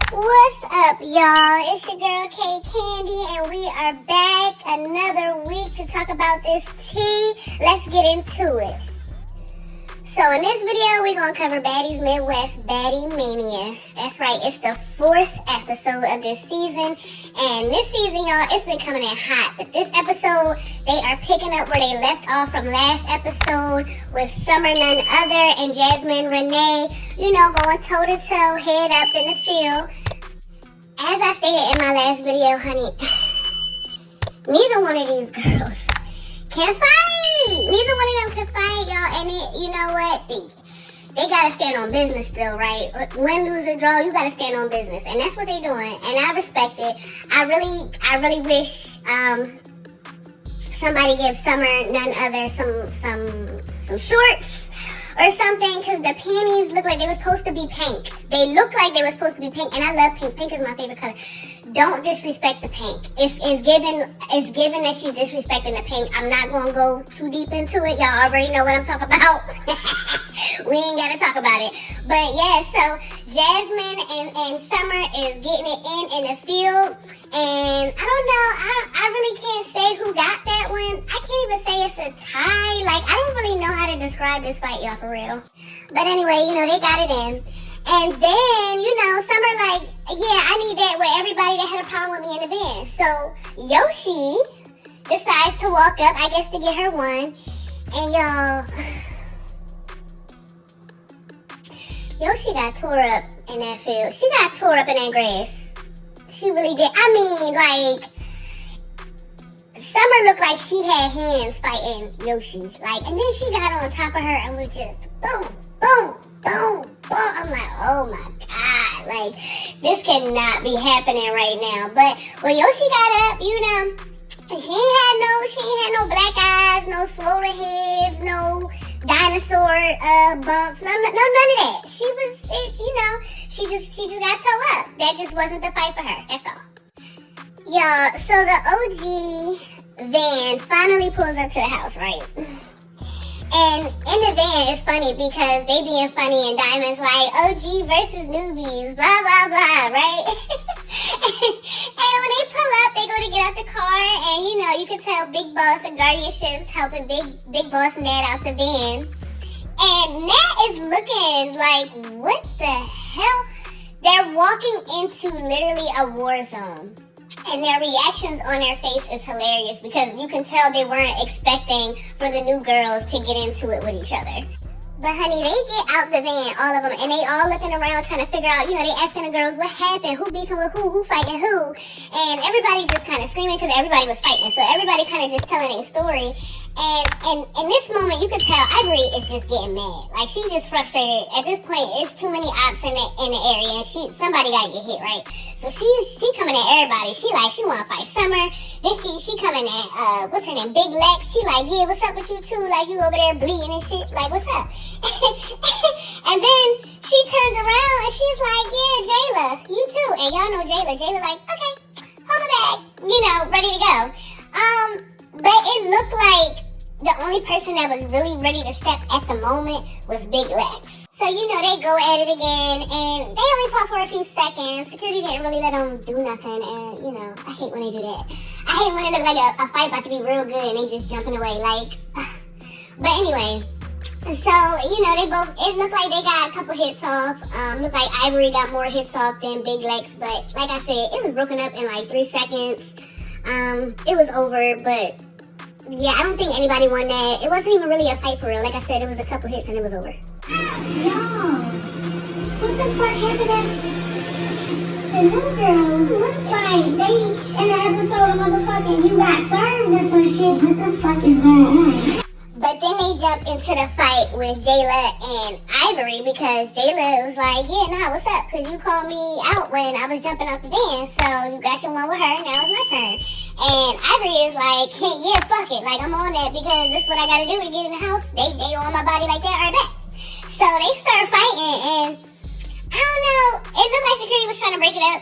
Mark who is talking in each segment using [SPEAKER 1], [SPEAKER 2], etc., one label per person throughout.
[SPEAKER 1] What's up, y'all? It's your girl K Candy, and we are back another week to talk about this tea. Let's get into it. So in this video, we're going to cover Baddies Midwest Baddie MANIA. That's right, it's the 4th episode of this season. And this season, y'all, it's been coming in hot. But this episode, they are picking up where they left off from last episode with Summer None Other and Jasmine Renee, you know, going toe-to-toe, head up in the field. As I stated in my last video, honey, neither one of these girls can fight. Neither one of them can fight, y'all. And you know what? They gotta stand on business still, right? Win, lose, or draw, you gotta stand on business, and that's what they're doing. And I respect it. I really wish somebody give Summer None Other some shorts or something, because the panties look like they were supposed to be pink. They look like they were supposed to be pink, and I love pink. Pink is my favorite color. Don't disrespect the pink. It's given that she's disrespecting the pink. I'm not gonna go too deep into it. Y'all already know what I'm talking about. We ain't gotta talk about it. But yeah, so Jasmine and Summer is getting it in the field. And I don't know, I really can't say who got that one. I can't even say it's a tie. Like, I don't really know how to describe this fight, y'all, for real. But anyway, you know, they got it in. And then, you know, Summer like, yeah, I need that with everybody that had a problem with me in the band. So Yoshi decides to walk up, I guess, to get her one. And y'all, Yoshi got tore up in that field. She got tore up in that grass. She really did. I mean, like, Summer looked like she had hands fighting Yoshi. Like, and then she got on top of her and was just boom, boom, boom, boom. I'm like, oh my God. Like, this cannot be happening right now. But when Yoshi got up, you know, she ain't had no black eyes, no swollen heads, no dinosaur bumps, none of that. She was, you know, she just got toe up. That just wasn't the fight for her. That's all. Y'all, so the OG van finally pulls up to the house, right? And in the van, it's funny because they being funny and Diamond's like, OG versus newbies, blah, blah, blah, right? And when they pull up, they go to get out the car, and you know, you can tell Big Boss and Guardianships helping Big Boss Nat out the van. And Nat is looking like, what the hell? They're walking into literally a war zone. And their reactions on their face is hilarious because you can tell they weren't expecting for the new girls to get into it with each other. But honey, they get out the van, all of them, and they all looking around trying to figure out, you know, they asking the girls what happened, who beefing with who fighting who, and everybody just kind of screaming because everybody was fighting, so everybody kind of just telling their story. And in this moment, you could tell Ivori is just getting mad. Like, she's just frustrated. At this point, it's too many ops in the area, and somebody gotta get hit, right? So she coming at everybody. She wanna fight Summer. Then she coming at what's her name, Big Lex. She like, yeah, what's up with you too? Like, you over there bleeding and shit. Like, what's up? And then she turns around and she's like, yeah, Jayla, you too. And y'all know Jayla. Jayla like, okay, hold my bag, you know, ready to go. But it looked like the only person that was really ready to step at the moment was Big Lex. So, you know, they go at it again, and they only fought for a few seconds. Security didn't really let them do nothing, and, you know, I hate when they do that. I hate when it looks like a fight about to be real good, and they just jumping away, like. But anyway, so, you know, it looked like they got a couple hits off. Looked like Ivori got more hits off than Big Lex, but like I said, it was broken up in like 3 seconds. It was over, but yeah, I don't think anybody won that. It wasn't even really a fight for real. Like I said, it was a couple hits and it was over. Yo, what the fuck happened? The new girls look like they in the episode of motherfucking You Got Served or some shit. What the fuck is going on? But then they jumped into the fight with Jayla and Ivori because Jayla was like, yeah, nah, what's up? Because you called me out when I was jumping off the van. So you got your one with her, now it's my turn. And Ivori is like, yeah, fuck it. Like, I'm on that because this is what I got to do to get in the house. They on my body like that or that. So they start fighting, and I don't know. It looked like security was trying to break it up,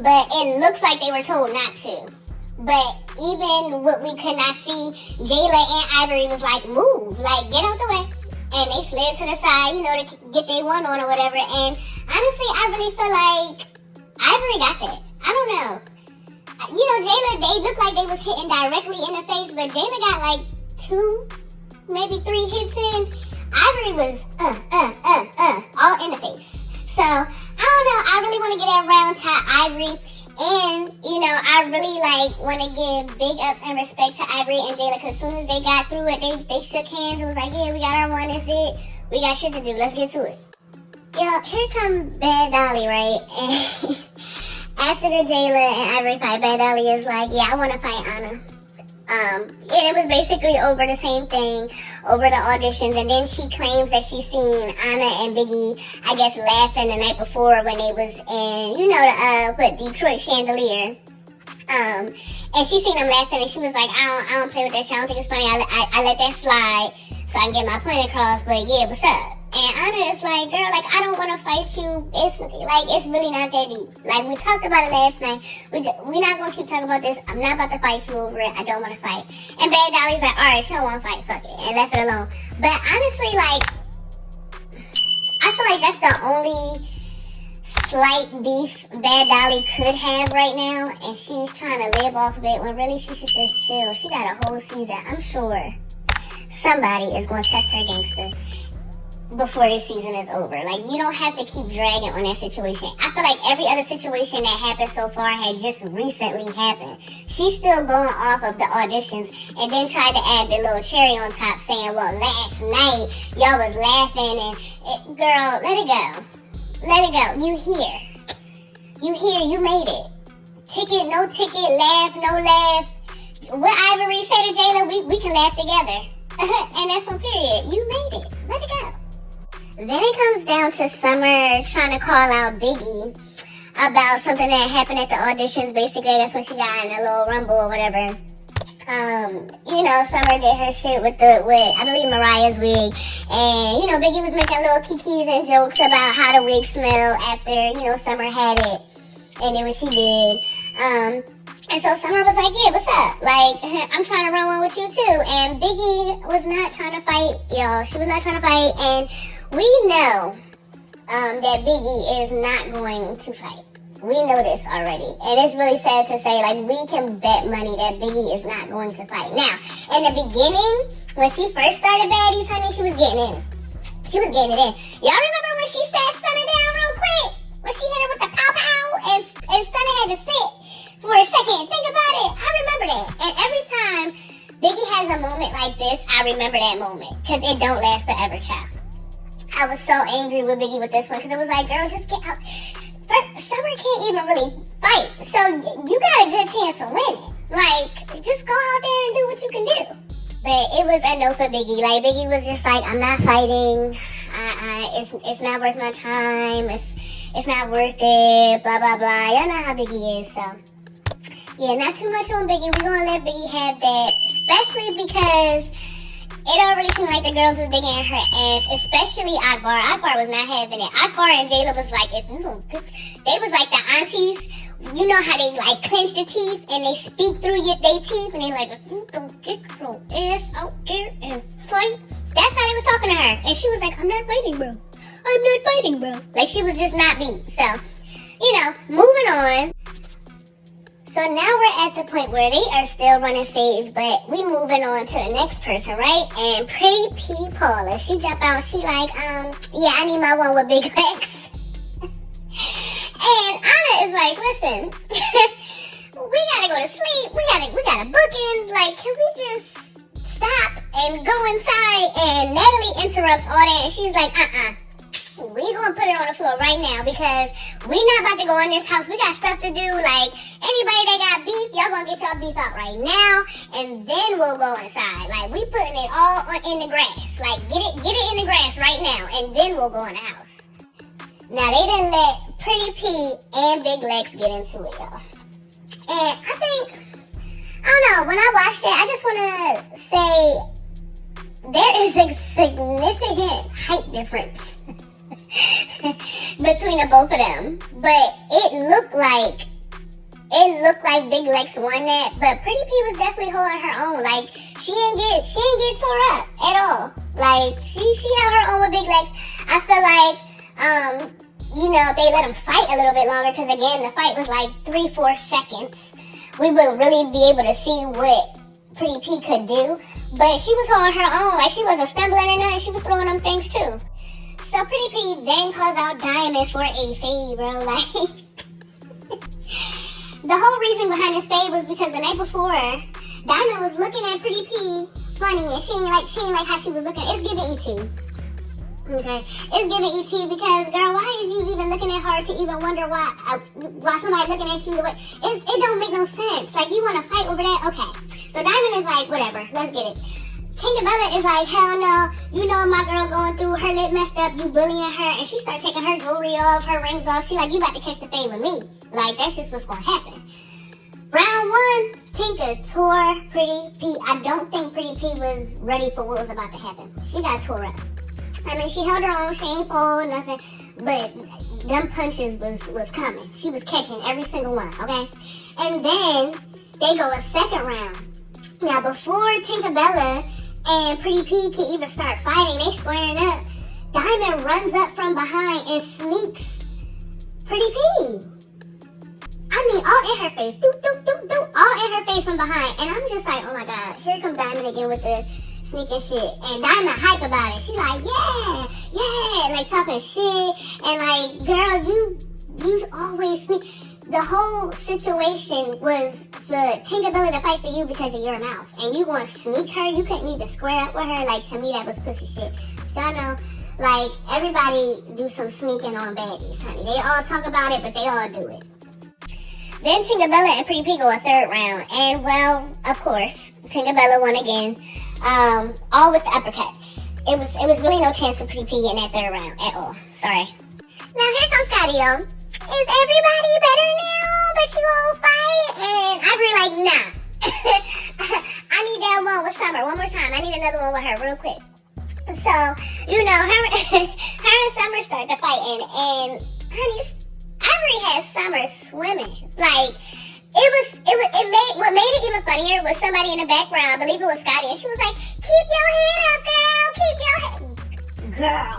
[SPEAKER 1] but it looks like they were told not to. But even what we could not see, Jayla and Ivori was like, move, like, get out the way. And they slid to the side, you know, to get their one on or whatever. And honestly, I really feel like Ivori got that. I don't know. You know, Jayla, they looked like they was hitting directly in the face, but Jayla got like 2, maybe 3 hits in. Ivori was all in the face. So, I don't know. I really want to get that round top Ivori. And, you know, I really, like, want to give big ups and respect to Ivori and Jayla, because as soon as they got through it, they shook hands and was like, yeah, we got our one, that's it. We got shit to do. Let's get to it. Yo, here come Baddie, right? And after the Jayla and Ivori fight, Baddie is like, yeah, I want to fight Anna. And it was basically over the same thing, over the auditions, and then she claims that she seen Anna and Biggie, I guess, laughing the night before when they was in, you know, the Detroit Chandelier. And she seen them laughing, and she was like, I don't play with that shit. I don't think it's funny. I let that slide so I can get my point across. But yeah, what's up? And Anna is like, girl, like, I don't want to fight you. It's really not that deep. Like, we talked about it last night. We're not going to keep talking about this. I'm not about to fight you over it. I don't want to fight. And Baddie's like, all right, she don't want to fight. Fuck it. And left it alone. But honestly, like, I feel like that's the only slight beef Baddie could have right now. And she's trying to live off of it when really she should just chill. She got a whole season. I'm sure somebody is going to test her gangster before this season is over. Like, you don't have to keep dragging on that situation. I feel like every other situation that happened so far had just recently happened. She's still going off of the auditions and then tried to add the little cherry on top saying, well, last night y'all was laughing and girl, let it go. Let it go. You here. You here. You made it. Ticket, no ticket, laugh, no laugh. What Ivori say to Jayla, we can laugh together. And that's on period. You made it. Let it go. Then it comes down to Summer trying to call out Biggie about something that happened at the auditions. Basically, that's when she got in a little rumble or whatever. You know, Summer did her shit with I believe, Mariah's wig. And, you know, Biggie was making little kikis and jokes about how the wig smelled after, you know, Summer had it. And then what she did. And so Summer was like, yeah, what's up? Like, I'm trying to run one with you too. And Biggie was not trying to fight, y'all. She was not trying to fight. And we know that Biggie is not going to fight. We know this already. And it's really sad to say, like, we can bet money that Biggie is not going to fight. Now, in the beginning, when she first started Baddies, honey, she was getting in. She was getting it in. Y'all remember when she sat Stunner down real quick? When she hit her with the pow-pow and Stunner had to sit for a second? Think about it. I remember that. And every time Biggie has a moment like this, I remember that moment. Because it don't last forever, child. I was so angry with Biggie with this one because it was like, girl, just get out. Summer can't even really fight. So you got a good chance of winning. Like, just go out there and do what you can do. But it was a no for Biggie. Like, Biggie was just like, I'm not fighting. It's not worth my time. It's not worth it. Blah, blah, blah. Y'all know how Biggie is, so. Yeah, not too much on Biggie. We're going to let Biggie have that. Especially because it already seemed like the girls was digging her ass, especially Akbar. Akbar was not having it. Akbar and Jayla was like, if you don't, they was like the aunties. You know how they like clench their teeth and they speak through their teeth and they like, if you don't get your ass out there and fight. That's how they was talking to her. And she was like, I'm not fighting, bro. I'm not fighting, bro. Like, she was just not beat. So, you know, moving on. So now we're at the point where they are still running phase, but we moving on to the next person, right? And Pretty P Paula, she jump out, she like, yeah, I need my one with big legs. And Anna is like, listen, we gotta go to sleep, we gotta book in, like, can we just stop and go inside? And Natalie interrupts all that, and she's like, we gonna put it on the floor right now because we not about to go in this house. We got stuff to do. Like, anybody that got beef, y'all gonna get y'all beef out right now, and then we'll go inside. Like, we putting it all in the grass. Like, get it in the grass right now, and then we'll go in the house. Now, they didn't let Pretty P and Big Lex get into it, y'all. And I think, I don't know, when I watched it, I just wanna say there is a significant height difference between the both of them, but it looked like Big Lex won that, but Pretty P was definitely holding her own. Like, she ain't get tore up at all. Like, she held her own with Big Lex. I feel like you know, they let them fight a little bit longer, because again, the fight was like 3-4 seconds, we would really be able to see what Pretty P could do. But she was holding her own. Like, she wasn't stumbling or nothing. She was throwing them things too. So Pretty P then calls out Diamond for a fade, bro. Like, the whole reason behind this fade was because the night before, Diamond was looking at Pretty P funny, and she ain't like how she was looking. It's giving ET. Okay, it's giving ET, because girl, why is you even looking at her to even wonder why somebody looking at you the way? It don't make no sense. Like, you want to fight over that? Okay. So Diamond is like, whatever, let's get it. Tinkerbella is like, hell no, you know my girl going through, her lip messed up, you bullying her, and she started taking her jewelry off, her rings off. She like, you about to catch the fade with me. Like, that's just what's gonna happen. Round 1, Tinker tore Pretty P. I don't think Pretty P was ready for what was about to happen. She got tore up. I mean, she held her own, she ain't fall, nothing, but them punches was coming. She was catching every single one, okay? And then they go a second round. Now, before Tinkerbella and Pretty P can even start fighting, they squaring up. Diamond runs up from behind and sneaks Pretty P. I mean, all in her face, all in her face from behind. And I'm just like, oh my God, here comes Diamond again with the sneaking shit. And Diamond hype about it. She like, yeah, like talking shit. And like, girl, you always sneak. The whole situation was for Tinkerbella to fight for you because of your mouth. And you gonna sneak her? You couldn't even square up with her? Like, to me, that was pussy shit. So y'all know, like, everybody do some sneaking on baddies, honey. They all talk about it, but they all do it. Then Tinkerbella and Pretty P go a third round. And, well, of course, Tinkerbella won again. All with the uppercuts. It was really no chance for Pretty P in that third round at all. Sorry. Now here comes Scotty, y'all. Is everybody better now that you all fight? And I be like, nah. I need that one with Summer. One more time. I need another one with her real quick. So, you know, her and Summer start the fighting, and honey, Ivori had Summer swimming. Like, what made it even funnier was somebody in the background, I believe it was Scotty, and she was like, keep your head up, girl, keep your head. Girl.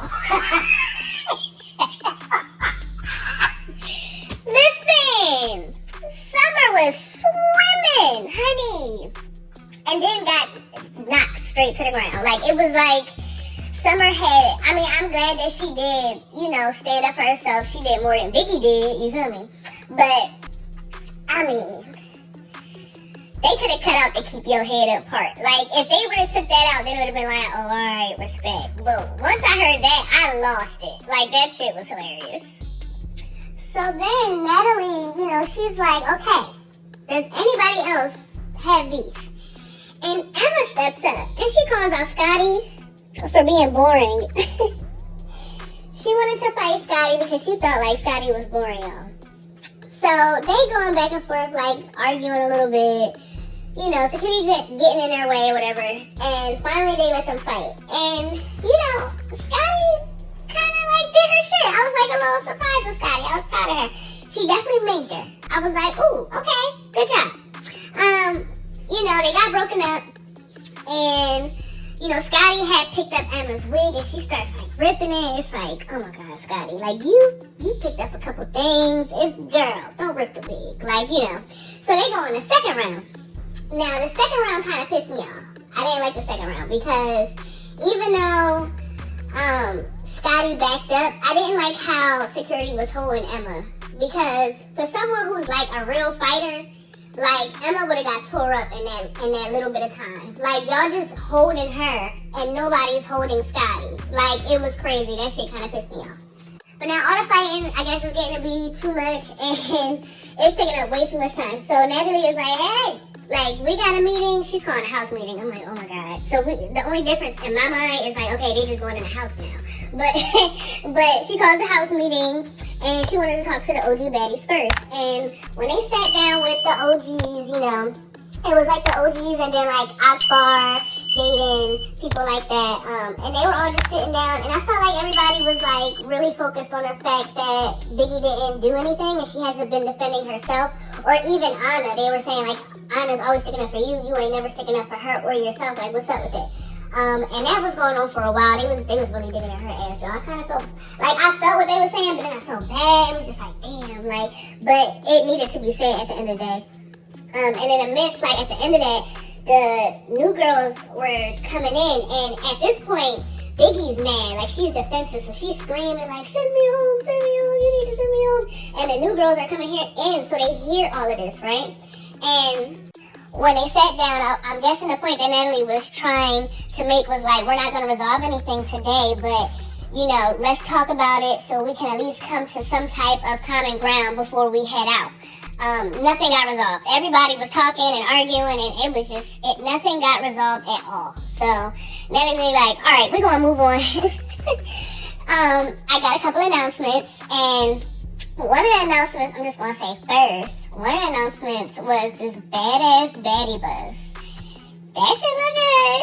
[SPEAKER 1] Listen, Summer was swimming, honey, and then got knocked straight to the ground. Like, it was like Summer had, I mean, I'm glad that she did, you know, stand up for herself. She did more than Biggie did, you feel me? But, I mean, they could have cut out the keep your head up part. Like, if they would have took that out, then it would have been like, oh, alright, respect. But once I heard that, I lost it. Like, that shit was hilarious. So then Natalie, you know, she's like, okay, does anybody else have beef? And Emma steps up, and she calls out Scotty for being boring. She wanted to fight Scotty because she felt like Scotty was boring, y'all. So they going back and forth, like, arguing a little bit. You know, security getting in their way or whatever. And finally they let them fight. And, you know, Scotty kind of like did her shit. I was like a little surprised with Scotty. I was proud of her. She definitely minked her. I was like, ooh, okay, good job. You know, they got broken up. And, you know, Scotty had picked up Emma's wig, and she starts like ripping it. It's like, oh my God, Scotty, like you picked up a couple things. It's, girl, don't rip the wig. Like, you know. So they go in the second round. Now, the second round kind of pissed me off. I didn't like the second round because even though Scotty backed up, I didn't like how security was holding Emma. Because for someone who's like a real fighter, like, Emma would have got tore up in that little bit of time. Like, y'all just holding her and nobody's holding Scotty. Like, it was crazy. That shit kind of pissed me off. But now all the fighting, I guess, is getting to be too much, and it's taking up way too much time. So Natalie is like, hey, like, we got a meeting. She's calling a house meeting. I'm like, oh my God. So the only difference in my mind is like, okay, they just going in the house now. But she calls a house meeting, and she wanted to talk to the OG baddies first. And when they sat down with the OGs, you know, it was like the OGs and then like Akbar, Jaden, people like that. And they were all just sitting down, and I felt like everybody was like really focused on the fact that Biggie didn't do anything and she hasn't been defending herself. Or even Anna, they were saying like, Anna's always sticking up for you. You ain't never sticking up for her or yourself. Like, what's up with it? And that was going on for a while. They was really digging at her ass, y'all. I kind of felt like I felt what they were saying, but then I felt bad. It was just like, damn, like, but it needed to be said at the end of the day. And in the midst, like at the end of that, the new girls were coming in, and at this point, Biggie's mad. Like, she's defensive, so she's screaming like, send me home, you need to send me home. And the new girls are coming here in, so they hear all of this, right? And when they sat down, I'm guessing the point that Natalie was trying to make was like, we're not going to resolve anything today, but, you know, let's talk about it so we can at least come to some type of common ground before we head out. Nothing got resolved. Everybody was talking and arguing, and it was just, nothing got resolved at all. So Natalie like, all right, we're going to move on. I got a couple announcements, and one of the announcements, I'm just going to say first, one of the announcements was this badass Baddie bus. That shit look good.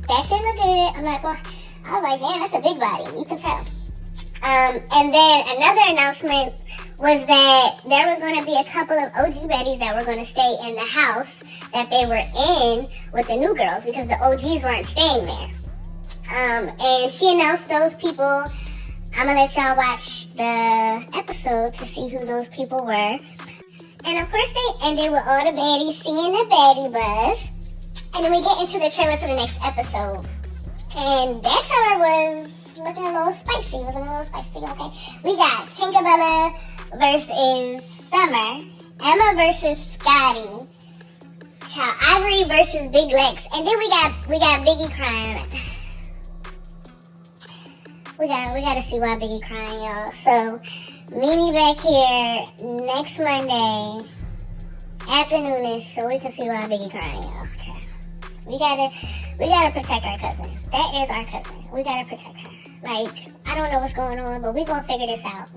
[SPEAKER 1] That shit look good. I'm like, well, I was like, damn, that's a big body. You can tell. And then another announcement was that there was going to be a couple of OG baddies that were going to stay in the house that they were in with the new girls because the OGs weren't staying there. And she announced those people. I'm going to let y'all watch the episode to see who those people were. And of course they ended with all the baddies seeing the Baddie bus. And then we get into the trailer for the next episode. And that trailer was looking a little spicy. Okay. We got Tinkerbella versus Summer. Emma versus Scotty. Ivori versus Big Lex. And then we got Biggie crying. We gotta see why Biggie crying, y'all. So, meet me back here next Monday afternoonish so we can see why Biggie crying, y'all. We gotta protect our cousin. That is our cousin. We gotta protect her. Like, I don't know what's going on, but we gonna figure this out.